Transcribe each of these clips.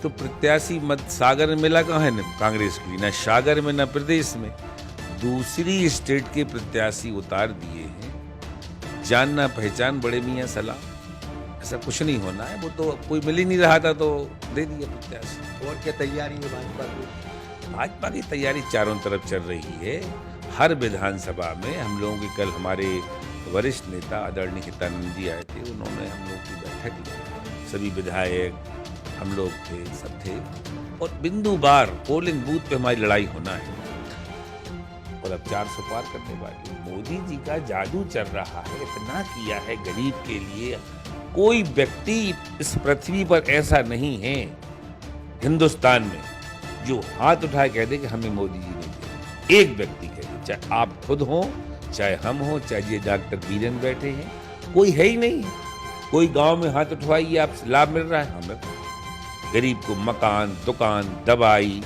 तो प्रत्याशी मत सागर में मिला कहाँ है, न कांग्रेस की, न सागर में न प्रदेश में। दूसरी स्टेट के प्रत्याशी उतार दिए हैं। जानना पहचान बड़े मियाँ सलाह, ऐसा कुछ नहीं होना है। वो तो कोई मिल ही नहीं रहा था तो दे दिया प्रत्याशी। और क्या तैयारी है भाजपा की? भाजपा की तैयारी चारों तरफ चल रही है। हर विधानसभा में हम लोगों के, कल हमारे वरिष्ठ नेता आदरणीय हितानंद जी आए थे, उन्होंने हम लोग की बैठक ली। सभी विधायक हम लोग थे, सब थे, और बिंदुवार पोलिंग बूथ पे हमारी लड़ाई होना है। और अब 400 पार करने वाली। मोदी जी का जादू चल रहा है, इतना किया है गरीब के लिए। कोई व्यक्ति इस पृथ्वी पर ऐसा नहीं है हिंदुस्तान में जो हाथ उठाए कह दे कि हमें मोदी जी ने दिया। एक व्यक्ति कह दे, चाहे आप खुद हो, चाहे हम हो, चाहे ये डॉक्टर बीरेन बैठे हैं, कोई है ही नहीं। कोई गांव में हाथ उठवाइए, आप लाभ मिल रहा है हमें। गरीब को मकान, दुकान, दवाई,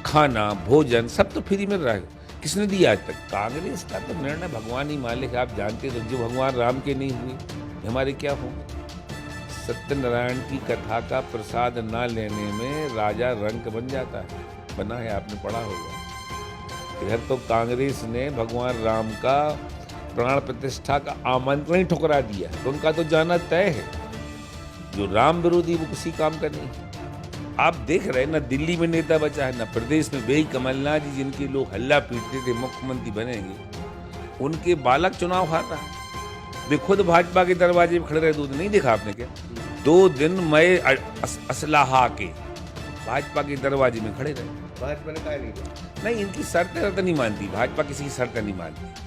खाना, भोजन सब तो फ्री मिल रहा है। किसने दिया आज तक? कांग्रेस का तो निर्णय भगवान ही मालिक। आप जानते हो, जो भगवान राम के नहीं हुए हमारे क्या होंगे। सत्यनारायण की कथा का प्रसाद ना लेने में राजा रंक बन जाता है, बना है, आपने पढ़ा होगा। इधर तो कांग्रेस ने भगवान राम का प्राण प्रतिष्ठा का आमंत्रण ही ठुकरा दिया, तो उनका तो जाना तय है। जो राम विरोधी वो किसी काम का नहीं है। आप देख रहे हैं ना, दिल्ली में नेता बचा है, ना प्रदेश में। वही कमलनाथ जी जिनके लोग हल्ला पीटते थे मुख्यमंत्री बनेंगे, उनके बालक चुनाव हार रहा है। वे खुद भाजपा के दरवाजे में खड़े रहे। 2 दिन नहीं देखा आपने क्या? 2 दिन मैं असलाहा के भाजपा के दरवाजे में खड़े रहे। भाजपा ने क्या नहीं? नहीं, इनकी शर्तें नहीं मानती भाजपा, किसी की शर्तें नहीं मानती।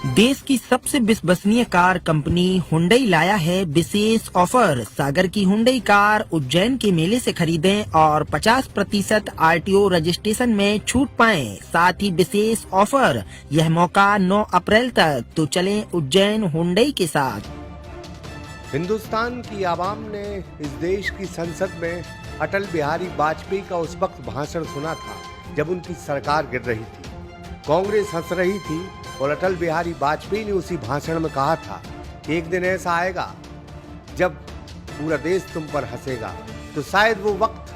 देश की सबसे विश्वसनीय कार कंपनी हुंडई लाया है विशेष ऑफर। सागर की हुंडई कार उज्जैन के मेले से खरीदें और 50% RTO रजिस्ट्रेशन में छूट पाएं। साथ ही विशेष ऑफर, यह मौका 9 अप्रैल तक। तो चलें उज्जैन हुंडई के साथ। हिंदुस्तान की आवाम ने इस देश की संसद में अटल बिहारी वाजपेयी का उस वक्त भाषण सुना था जब उनकी सरकार गिर रही थी। कांग्रेस हंस रही थी और अटल बिहारी वाजपेयी ने उसी भाषण में कहा था कि एक दिन ऐसा आएगा जब पूरा देश तुम पर हंसेगा। तो शायद वो वक्त,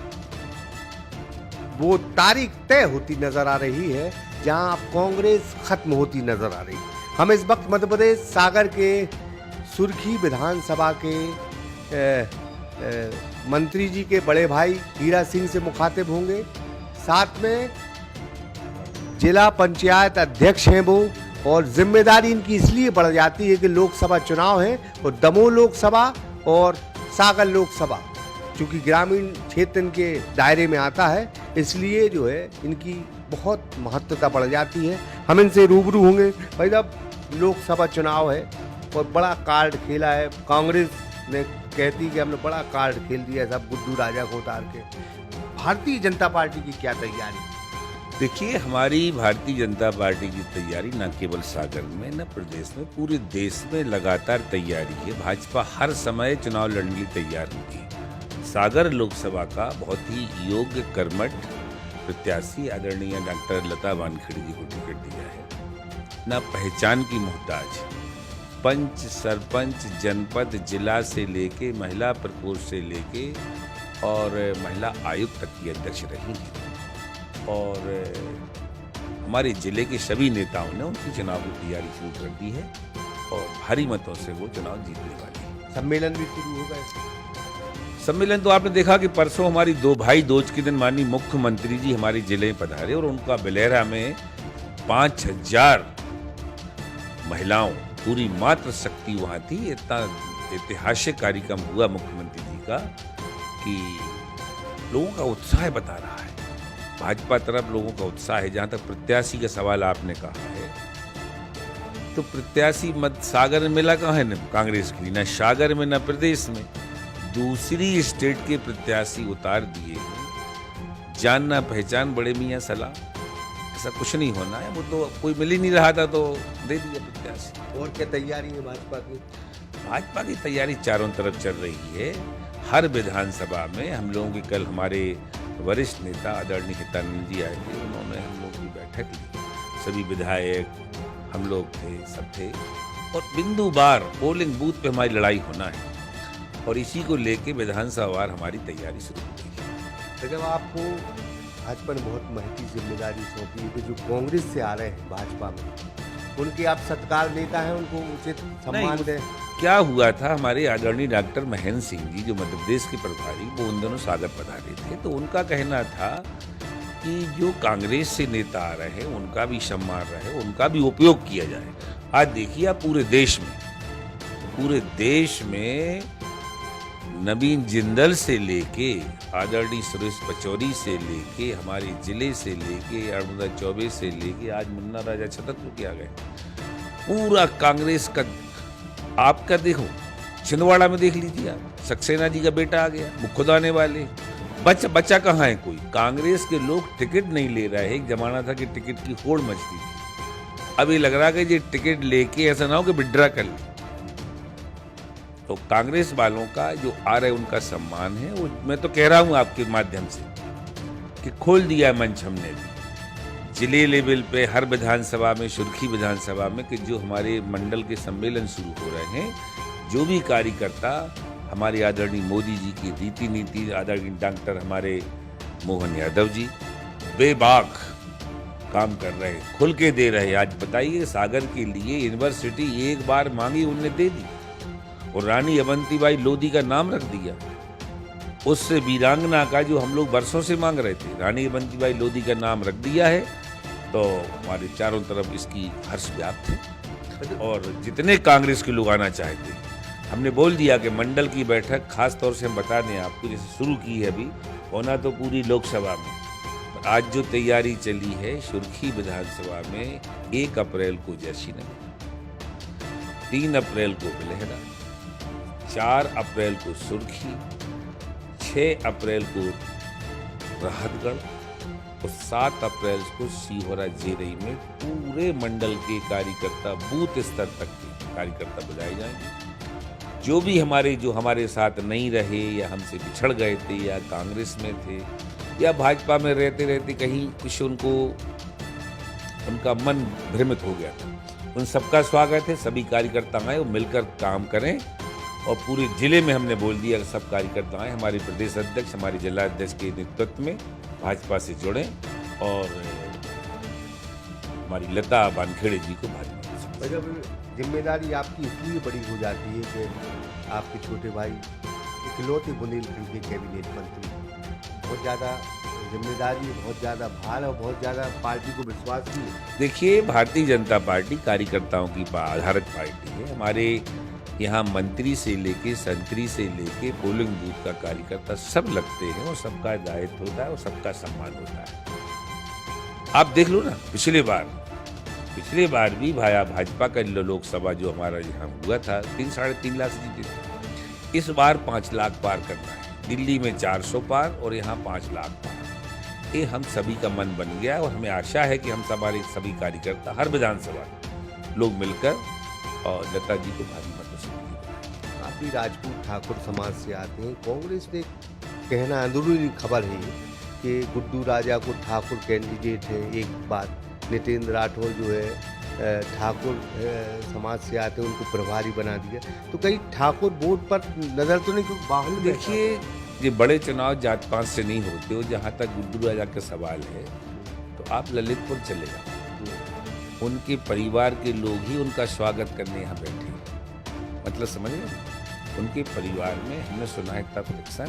वो तारीख तय होती नजर आ रही है जहां अब कांग्रेस खत्म होती नजर आ रही है। हम इस वक्त मध्य प्रदेश सागर के सुर्खी विधानसभा के मंत्री जी के बड़े भाई हीरा सिंह से मुखातिब होंगे। साथ में जिला पंचायत अध्यक्ष हैं वो, और जिम्मेदारी इनकी इसलिए बढ़ जाती है कि लोकसभा चुनाव है और दमोह लोकसभा और सागर लोकसभा चूंकि ग्रामीण क्षेत्र इनके दायरे में आता है, इसलिए जो है इनकी बहुत महत्वता बढ़ जाती है। हम इनसे रूबरू होंगे। भाई साहब, लोकसभा चुनाव है और बड़ा कार्ड खेला है। कांग्रेस ने कहती कि हमने बड़ा कार्ड खेल दिया सब गुड्डू राजा को उतार के। भारतीय जनता पार्टी की क्या तैयारी? देखिए, हमारी भारतीय जनता पार्टी की तैयारी न केवल सागर में, न प्रदेश में, पूरे देश में लगातार तैयारी है। भाजपा हर समय चुनाव लड़ने के लिए तैयार होती है। सागर लोकसभा का बहुत ही योग्य कर्मठ प्रत्याशी आदरणीय डॉक्टर लता वानखेड़े जी को टिकट दिया है। न पहचान की मोहताज, पंच, सरपंच, जनपद, जिला से लेके महिला प्रकोष्ठ से लेके और महिला आयुक्त तक की अध्यक्ष रही हैं। और हमारे जिले के सभी नेताओं ने उनकी चुनाव की तैयारी शुरू कर दी है और भारी मतों से वो चुनाव जीतने वाली है। सम्मेलन भी शुरू हो गए। सम्मेलन तो आपने देखा कि परसों हमारी 2 भाई दूज के दिन माननीय मुख्यमंत्री जी हमारे जिले में पधारे और उनका बिलेरा में 5000 महिलाओं, पूरी मातृ शक्ति वहां थी। इतना ऐतिहासिक कार्यक्रम हुआ मुख्यमंत्री जी का कि लोगों का उत्साह बता रहा है। भाजपा तरफ लोगों का उत्साह है। जहां तक प्रत्याशी का सवाल आपने कहा है, तो प्रत्याशी मत सागर में मिला कहाँ है, न कांग्रेस की, न सागर में न प्रदेश में। दूसरी स्टेट के प्रत्याशी उतार दिए हैं। जानना पहचान बड़े मियाँ सलाह, ऐसा कुछ नहीं होना है। वो तो कोई मिल ही नहीं रहा था तो दे दिया प्रत्याशी। और क्या तैयारी है भाजपा की? भाजपा की तैयारी चारों तरफ चल रही है। हर विधानसभा में हम लोगों के, कल हमारे वरिष्ठ नेता आदरणीय हितानंद जी आए थे, उन्होंने हम लोग की बैठक ली। सभी विधायक हम लोग थे, सब थे, और बिंदुवार पोलिंग बूथ पे हमारी लड़ाई होना है। और इसी को लेके विधानसभा वार हमारी तैयारी शुरू हो गई है। तो जब आपको भाजपा ने बहुत महती जिम्मेदारी सौंपी है कि जो कांग्रेस से आ रहे हैं भाजपा में, उनके आप सत्कार नेता हैं, उनको उचित सम्मान दें। क्या हुआ था, हमारे आदरणीय डॉक्टर महेंद्र सिंह जी जो मध्य प्रदेश के प्रभारी, वो उन दोनों सागर पधारे थे, तो उनका कहना था कि जो कांग्रेस से नेता आ रहे हैं उनका भी सम्मान रहे, उनका भी उपयोग किया जाए। आज देखिए आप पूरे देश में नवीन जिंदल से लेके आदरणीय सुरेश पचौरी से लेके हमारे जिले से लेके अरुणा चौबे से लेके आज मुन्ना राजा छतरपुर के आ गए। पूरा कांग्रेस का आपका देखो, छिंदवाड़ा में देख लीजिए आप, सक्सेना जी का बेटा आ गया, मुखुदाने वाले बच्चा कहाँ है कोई। कांग्रेस के लोग टिकट नहीं ले रहे हैं। एक जमाना था कि टिकट की होड़ मचती थी, अभी लग रहा है कि ये टिकट लेके ऐसा ना हो कि विड्रा कर ले। तो कांग्रेस वालों का जो आ रहे उनका सम्मान है, वो मैं तो कह रहा हूं आपके माध्यम से कि खोल दिया मंच हमने भी जिले लेवल पे, हर विधानसभा में, सुर्खी विधानसभा में, कि जो हमारे मंडल के सम्मेलन शुरू हो रहे हैं, जो भी कार्यकर्ता हमारे आदरणीय मोदी जी की रीति नीति, आदरणीय डॉक्टर हमारे मोहन यादव जी बेबाक काम कर रहे हैं, खुल के दे रहे हैं। आज बताइए, सागर के लिए यूनिवर्सिटी एक बार मांगी उनने दे दी, और रानी अवंतीबाई लोधी का नाम रख दिया। उस वीरांगना का जो हम लोग वर्षों से मांग रहे थे, रानी अवंतीबाई लोधी का नाम रख दिया है। तो हमारे चारों तरफ इसकी हर्ष व्याप्त है, और जितने कांग्रेस के लोग आना चाहते हैं, हमने बोल दिया कि मंडल की बैठक खास तौर से हम बता दें आपको, जैसे शुरू की है अभी, होना तो पूरी लोकसभा में। आज जो तैयारी चली है सुर्खी विधानसभा में, 1 अप्रैल को जयसिंहनगर, 3 अप्रैल को बिलहरा, 4 अप्रैल को सुर्खी, 6 अप्रैल को राहतगढ़ और 7 अप्रैल को सीहोरा जेरई में पूरे मंडल के कार्यकर्ता, बूथ स्तर तक के कार्यकर्ता बुलाए जाएंगे। जो भी हमारे साथ नहीं रहे, या हमसे बिछड़ गए थे, या कांग्रेस में थे, या भाजपा में रहते रहते कहीं कुछ उनका मन भ्रमित हो गया था, उन सबका स्वागत है। सभी कार्यकर्ता आए और मिलकर काम करें, और पूरे जिले में हमने बोल दिया कि सब कार्यकर्ता आए, हमारे प्रदेश अध्यक्ष, हमारे जिला अध्यक्ष के नेतृत्व में भाजपा से जुड़ें, और हमारी लता वानखेड़े जी को भाजपा से। जब जिम्मेदारी आपकी इसलिए बड़ी हो जाती है कि आपके छोटे भाई इकलौते बुंदेलखंड के कैबिनेट मंत्री, बहुत ज़्यादा जिम्मेदारी, बहुत ज़्यादा भार और बहुत ज़्यादा पार्टी को विश्वास भी है। देखिए, भारतीय जनता पार्टी कार्यकर्ताओं की आधारित पार्टी है। हमारे यहाँ मंत्री से लेके, संतरी से लेके, पोलिंग बूथ का कार्यकर्ता सब लगते हैं, और सबका दायित्व होता है और सबका सम्मान होता है। आप देख लो ना, पिछले बार भी भाजपा का लोकसभा जो हमारा यहाँ हुआ था, 3-3.5 लाख से जीते थे। इस बार 5 लाख पार करना है। दिल्ली में 400 पार और यहाँ 5 लाख पार। ये हम सभी का मन बन गया, और हमें आशा है कि हम हमारे सभी कार्यकर्ता हर विधानसभा लोग मिलकर और लता जी को भारी मतों से जीतेंगे। आप भी राजपूत ठाकुर समाज से आते हैं। कांग्रेस ने कहना, अंदरूनी खबर है कि गुड्डू राजा को ठाकुर कैंडिडेट है। एक बात, नितेंद्र राठौर जो है ठाकुर समाज से आते हैं, उनको प्रभारी बना दिया। तो कहीं ठाकुर वोट पर नजर तो नहीं, क्योंकि बाहर देखिए, ये बड़े चुनाव जात पात से नहीं होते हो। जहाँ तक गुड्डू राजा का सवाल है, तो आप ललितपुर चले जाओ, उनके परिवार के लोग ही उनका स्वागत करने यहाँ बैठे हैं। मतलब समझ रहे, उनके परिवार में हमने सुना है तब फ्रिक्शन,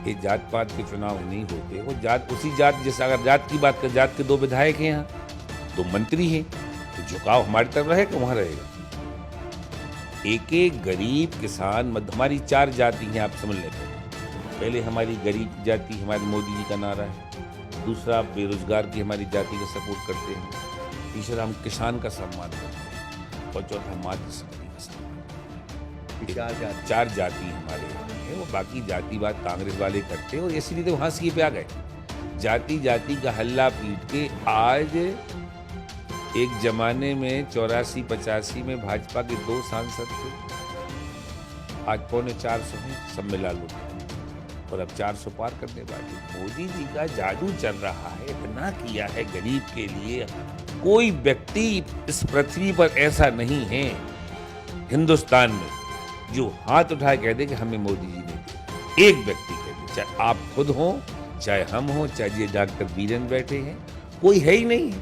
ये जात पात के चुनाव नहीं होते। वो जात उसी जात, जैसे अगर जात की बात कर, जात के 2 विधायक हैं यहाँ, 2 मंत्री हैं, तो झुकाव हमारी तरफ रहेगा, वहाँ रहेगा। एक गरीब किसान, हमारी 4 जाति हैं, आप समझ लेते। पहले हमारी गरीब जाति, हमारे मोदी जी का नारा है। दूसरा, बेरोजगार की हमारी जाति का सपोर्ट करते हैं। तीसरा, हम किसान का सम्मान करते हैं। और चौथा, मातृशक्ति का सम्मान। 4 जाति हमारे हैं, वो बाकी जातिवाद कांग्रेस वाले करते हैं, और इसीलिए तो वहाँ सीए पे आ गए। जाति का हल्ला पीट के आज, एक जमाने में 84-85 में भाजपा के 2 सांसद थे, आज 350 हैं, सब मिला लो, और अब 400 पार करने वाले। मोदी जी का जादू चल रहा है, इतना किया है गरीब के लिए। कोई व्यक्ति इस पृथ्वी पर ऐसा नहीं है हिंदुस्तान में जो हाथ उठाए कह दे कि हमें मोदी जी ने दिया। एक व्यक्ति कह दे, चाहे आप खुद हो, चाहे हम हो, चाहे ये डॉक्टर बीरेन बैठे हैं, कोई है ही नहीं है।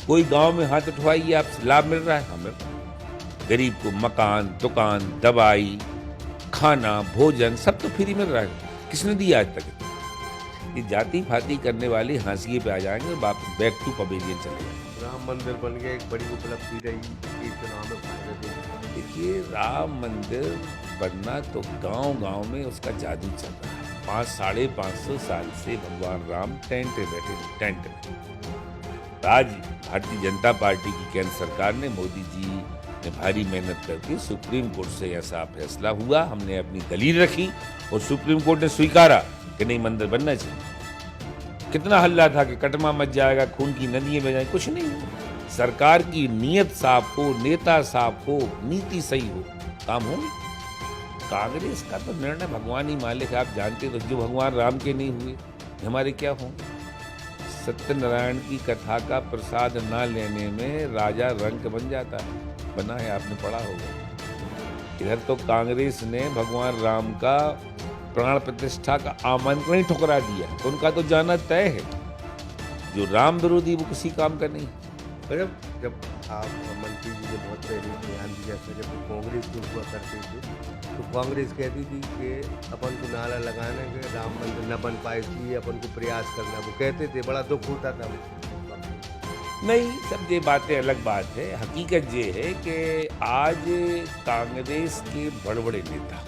कोई गांव में हाथ उठवाइए, आप लाभ मिल रहा है? हमें गरीब को मकान, दुकान, दवाई, खाना, भोजन सब तो फ्री मिल रहा है। किसने दिया आज तक? ये जाति फाती करने वाले हांसिए पे आ जाएंगे, वापस बैक टू पवेलियन चले जाएंगे। राम मंदिर बन गया, एक बड़ी उपलब्धि रही, ये चुनाव में फायदा देगा। देखिए, राम मंदिर बनना तो गांव-गांव में उसका जादू चल रहा है। 500-550 साल से भगवान राम टेंट में बैठे हैं, टेंट में। आज भारतीय जनता पार्टी की केंद्र सरकार ने, मोदी जी ने भारी मेहनत करके सुप्रीम कोर्ट से ऐसा फैसला हुआ, हमने अपनी दलील रखी और सुप्रीम कोर्ट ने स्वीकारा कि नहीं, मंदिर बनना चाहिए। कितना हल्ला था कि कटमा मच जाएगा, खून की नदियां बह जाएंगी, कुछ नहीं हुआ। सरकार की नीयत साफ हो, नेता साफ हो, नीति सही हो, काम होंगे। कांग्रेस का तो निर्णय भगवान ही मालिक है। आप जानते तो, जो भगवान राम के नहीं हुए हमारे क्या होंगे। सत्यनारायण की कथा का प्रसाद ना लेने में राजा रंक बन जाता है, बना है, आपने पढ़ा होगा। इधर तो कांग्रेस ने भगवान राम का प्राण प्रतिष्ठा का आमंत्रण ही ठुकरा दिया, तो उनका तो जाना तय है। जो राम विरोधी वो किसी काम का नहीं। जब आप मंत्री जी ने बहुत पहले बयान दिया था, जब वो कांग्रेस में हुआ करते थे, तो कांग्रेस कहती थी कि अपन को नारा लगाने के राम मंदिर न बन पाए, इसलिए अपन को प्रयास करना, वो कहते थे, बड़ा दुख होता था। नहीं, सब ये बातें अलग बात है। हकीकत ये है कि आज कांग्रेस के बड़े बड़े नेता,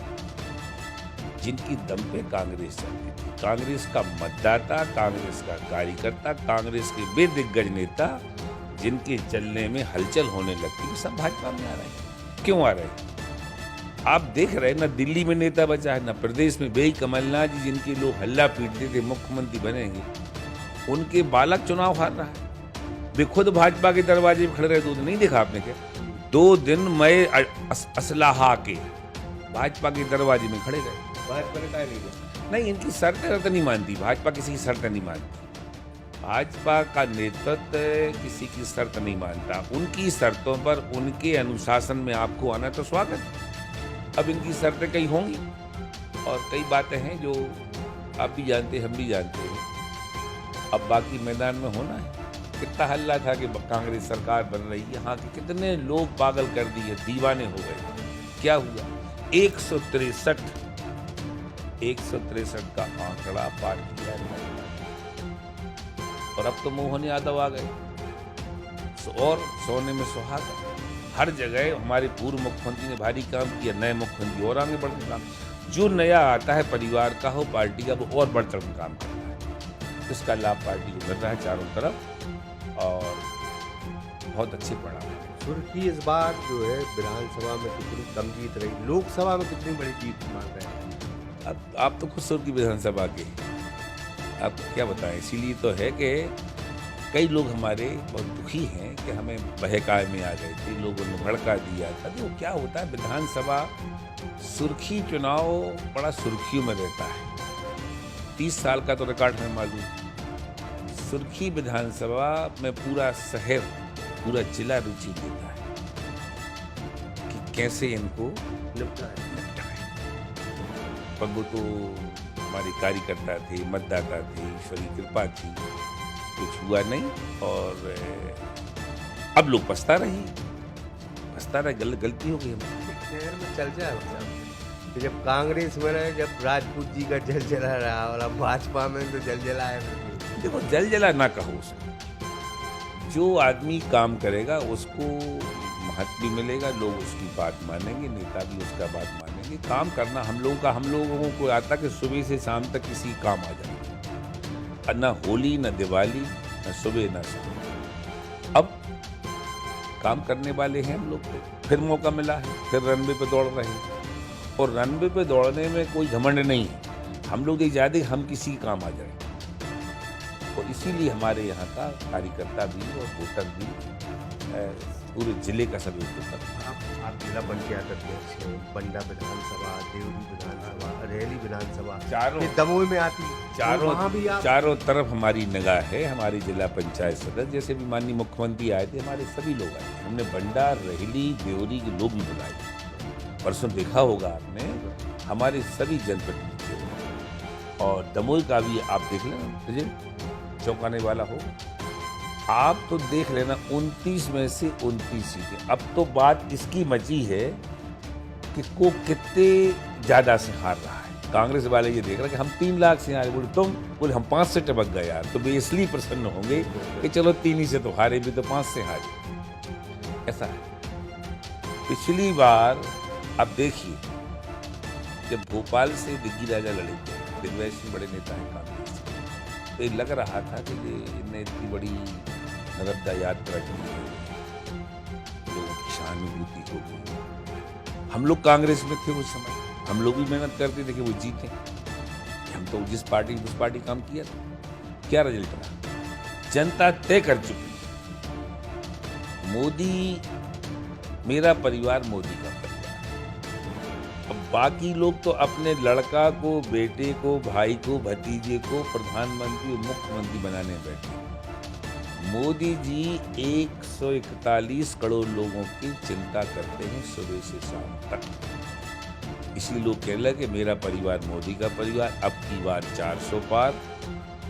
जिनकी दम पे कांग्रेस चलती थी, कांग्रेस का मतदाता, कांग्रेस का कार्यकर्ता, कांग्रेस के वे दिग्गज नेता, जिनके चलने में हलचल होने लगती, सब भाजपा में आ रहे हैं। क्यों आ रहे हैं? आप देख रहे हैं ना, दिल्ली में नेता बचा है, ना प्रदेश में। वही कमलनाथ जी, जिनके लोग हल्ला पीटते थे मुख्यमंत्री बनेंगे, उनके बालक चुनाव हार रहा है। वे खुद भाजपा के दरवाजे में खड़े रहे, तो नहीं देखा आपने क्या? 2 दिन मैं असलाहा के भाजपा के दरवाजे में खड़े रहे। भाजपा ने कहा नहीं, इनकी शर्तें नहीं मानती भाजपा, किसी की शर्त नहीं मानती। भाजपा का नेतृत्व किसी की शर्त नहीं मानता। उनकी शर्तों पर, उनके अनुशासन में आपको आना तो स्वागत है। अब इनकी शर्तें कई होंगी और कई बातें हैं जो आप भी जानते, हम भी जानते हैं। अब बाकी मैदान में होना है। कितना हल्ला था कि कांग्रेस सरकार बन रही है, यहाँ के कितने लोग पागल कर दिए, दीवाने हो गए। क्या हुआ? 163 का आंकड़ा पार किया है। और अब तो मोहन यादव आ गए और सोने में सुहागा। हर जगह हमारे पूर्व मुख्यमंत्री ने भारी काम किया, नए मुख्यमंत्री और आगे बढ़ के काम। जो नया आता है परिवार का हो, पार्टी का, वो और बढ़ चढ़ के काम करता है। इसका लाभ पार्टी को मिल रहा है चारों तरफ और बहुत अच्छे परिणाम। सुर्खी इस बार जो है विधानसभा में कितनी कम जीत रही, लोकसभा में कितनी बड़ी जीत मान रहे हैं। अब आप तो खुद सुर्खी विधानसभा के, आप क्या बताएं। इसीलिए तो है कि कई लोग हमारे बहुत दुखी हैं कि हमें बहकाए में आ गए थे, लोगों ने भड़का दिया था। तो क्या होता है, विधानसभा सुर्खी चुनाव बड़ा सुर्खियों में रहता है। 30 साल का तो रिकॉर्ड हमें मालूम। सुर्खी विधानसभा में पूरा शहर, पूरा जिला रुचि देता है कि कैसे इनको निपटाएं। पर वो तो हमारे कार्यकर्ता थे, मतदाता थे, ईश्वर की कृपा थी, कुछ हुआ नहीं। और अब लोग पछता रहे, गलती हो गई। शहर में चल जाए कि जब कांग्रेस में रहे, जब राजपूत जी का जल जला रहा, और अब भाजपा में तो जल जला है। देखो, जल जला ना कहो उसको। जो आदमी काम करेगा उसको महत्व भी मिलेगा, लोग उसकी बात मानेंगे, नेता भी उसका बात मानेंगे। काम करना हम लोगों को आता कि सुबह से शाम तक किसी काम आ जाए, ना होली, ना दिवाली, ना सुबह ना शाम। अब काम करने वाले हैं हम लोग को, फिर मौका मिला है, फिर रनवे पे दौड़ रहे हैं। और रनवे पे दौड़ने में कोई घमंड नहीं है। हम लोग ये चाहते हम किसी काम आ जाए। और इसीलिए हमारे यहाँ का कार्यकर्ता भी और वोटर भी, पूरे जिले का सभी वोटर। आप जिला पंचायत अध्यक्ष हैं, बंडा विधानसभा, देवरी विधानसभा, अरेली विधानसभा, चारों ये दमोह में आती है। वहाँ भी आप चारों तरफ हमारी निगाह है। हमारी जिला पंचायत सदस्य, जैसे भी माननीय मुख्यमंत्री आए थे, हमारे सभी लोग आए थे। हमने बंडा, रेहली, देवरी के लोग भी बुलाए। परसों देखा होगा आपने, हमारे सभी जनप्रतिनिधि, और दमोह का भी आप देख लेना रिजल्ट चौंकाने वाला हो। आप तो देख लेना 29 में से 29 सीटें। अब तो बात इसकी मची है कि को कितने ज्यादा से हार रहा है। कांग्रेस वाले ये देख रहे कि हम 3 लाख से हारे, बोले तुम, बोले हम 5 से टपक गए यार, तो वे इसलिए प्रसन्न होंगे कि चलो 3 ही से तो हारे भी, तो 5 से हारे। ऐसा है। पिछली बार आप देखिए जब भोपाल से दिग्गी राजा लड़े थे, दिग्विजय सिंह बड़े नेता हैं कांग्रेस के, तो ये लग रहा था कि ये इनने इतनी बड़ी नर्मदा यात्रा की है, लोगों की सहानुभूति होगी। हम लोग कांग्रेस में थे उस समय, हम लोग भी मेहनत करते थे कि वो जीते। हम तो जिस पार्टी उस पार्टी काम किया था, क्या रिजल्ट रहा? जनता तय कर चुकी है। मोदी, मेरा परिवार मोदी का परिवार। अब बाकी लोग तो अपने लड़का को, बेटे को, भाई को, भतीजे को प्रधानमंत्री और मुख्यमंत्री बनाने बैठे। मोदी जी 141 करोड़ लोगों की चिंता करते हैं सुबह से शाम तक। इसी लोग कह रहे कि मेरा परिवार मोदी का परिवार। अब की बार 400 पार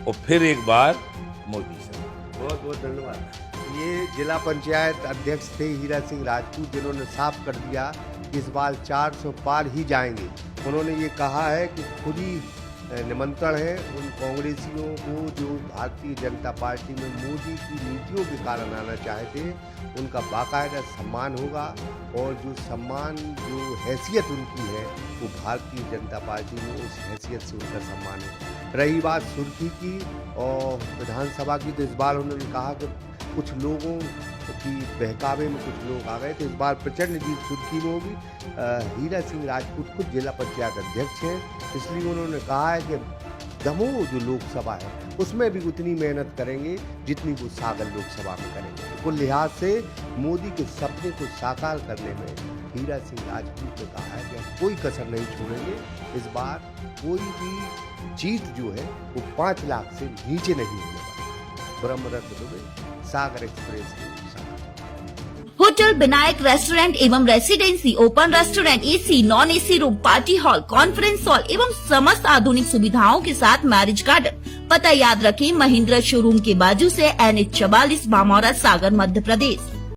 और फिर एक बार मोदी से। बहुत बहुत धन्यवाद। ये जिला पंचायत अध्यक्ष थे हीरा सिंह राजपूत, जिन्होंने साफ कर दिया कि इस बार 400 पार ही जाएंगे। उन्होंने ये कहा है कि खुद ही निमंत्रण है उन कांग्रेसियों को जो भारतीय जनता पार्टी में मोदी की नीतियों के कारण आना चाहते हैं, उनका बाकायदा सम्मान होगा। और जो सम्मान, जो हैसियत उनकी है, वो भारतीय जनता पार्टी में उस हैसियत से उनका सम्मान है। रही बात सुर्खी की और विधानसभा की, तो इस बार उन्होंने कहा कि कुछ लोगों की बहकावे में कुछ लोग आ गए, तो इस बार प्रचंड जीत सुर्खी में होगी। हीरा सिंह राजपूत खुद जिला पंचायत अध्यक्ष हैं, इसलिए उन्होंने कहा है कि दमोह जो लोकसभा है उसमें भी उतनी मेहनत करेंगे जितनी वो सागर लोकसभा में करेंगे। कुल लिहाज से मोदी के सपने को साकार करने में हीरा सिंह राजपूत ने कहा है कि हम कोई कसर नहीं छोड़ेंगे। इस बार कोई भी जीत जो है वो 5 लाख से नीचे नहीं होने वाली। Brahmaratna Dubey, Sagar express news. Hotel Vinayak restaurant एवं residency, open restaurant, AC, non AC room, party hall, conference hall एवं समस्त आधुनिक सुविधाओं के साथ मैरिज गार्डन। पता याद रखें, महिंद्रा शोरूम के बाजू से NH 44, बामौरा, सागर, मध्य प्रदेश।